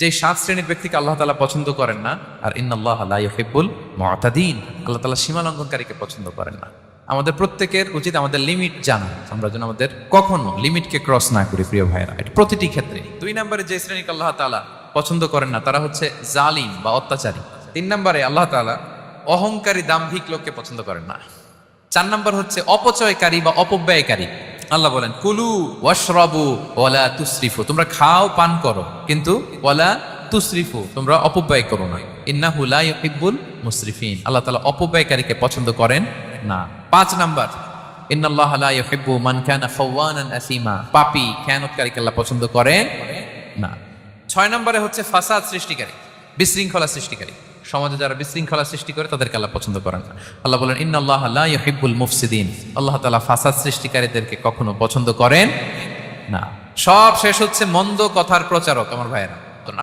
যে 7 শ্রেণীর ব্যক্তিকে আল্লাহ তাআলা পছন্দ করেন না, আর ইন্নাল্লাহা লা ইউহিব্বুল মুআতাদিন, আল্লাহ তাআলা সীমা লঙ্ঘনকারীকে পছন্দ করেন না। আমাদের প্রত্যেকের উচিত আমাদের লিমিট জানা, আমরা যেন আমাদের কখনো লিমিটকে ক্রস না করি প্রিয় ভাইরা, এটা প্রতিটি ক্ষেত্রে। 2 নম্বরে যে শ্রেণীকে আল্লাহ তাআলা পছন্দ করেন না তারা হচ্ছে জালিম বা অত্যাচারী। 3 নম্বরে আল্লাহ তাআলা অহংকারী দাম্ভিক লোককে পছন্দ করেন না। 4 নম্বর হচ্ছে অপচয়কারী বা অপব্যয়কারী। আল্লাহ বলেন কুলু ওয়াশরাবু ওয়ালা তুসরিফু, তোমরা খাও পান করো কিন্তু ওয়ালা তুসরিফু, তোমরা অপব্যয় করো না। ইন্নাহু লা ইউহিব্বুল মুসরিফিন, আল্লাহ তাআলা অপব্যয়কারীকে পছন্দ করেন না। 5 নাম্বার ইন্নাল্লাহা লা ইউহিব্বু মান কানা খাওয়ানান আসিমা, পাপী খেয়ানতকারীকে আল্লাহ পছন্দ করেন না। 6 নম্বরে হচ্ছে ফাসাদ সৃষ্টিকারী, বিশৃঙ্খলা সৃষ্টিকারী। সমাজে যারা বিশৃঙ্খলা সৃষ্টি করে তাদেরকে আল্লাহ পছন্দ করেন না। আল্লাহ বলেন ইন্নাল্লাহা লা ইউহিব্বুল মুফসিদিন, আল্লাহ তাআলা ফাসাদ সৃষ্টিকারীদেরকে কখনো পছন্দ করেন না। সব শেষ হচ্ছে মন্দ কথার প্রচারক আমার ভাইয়েরা।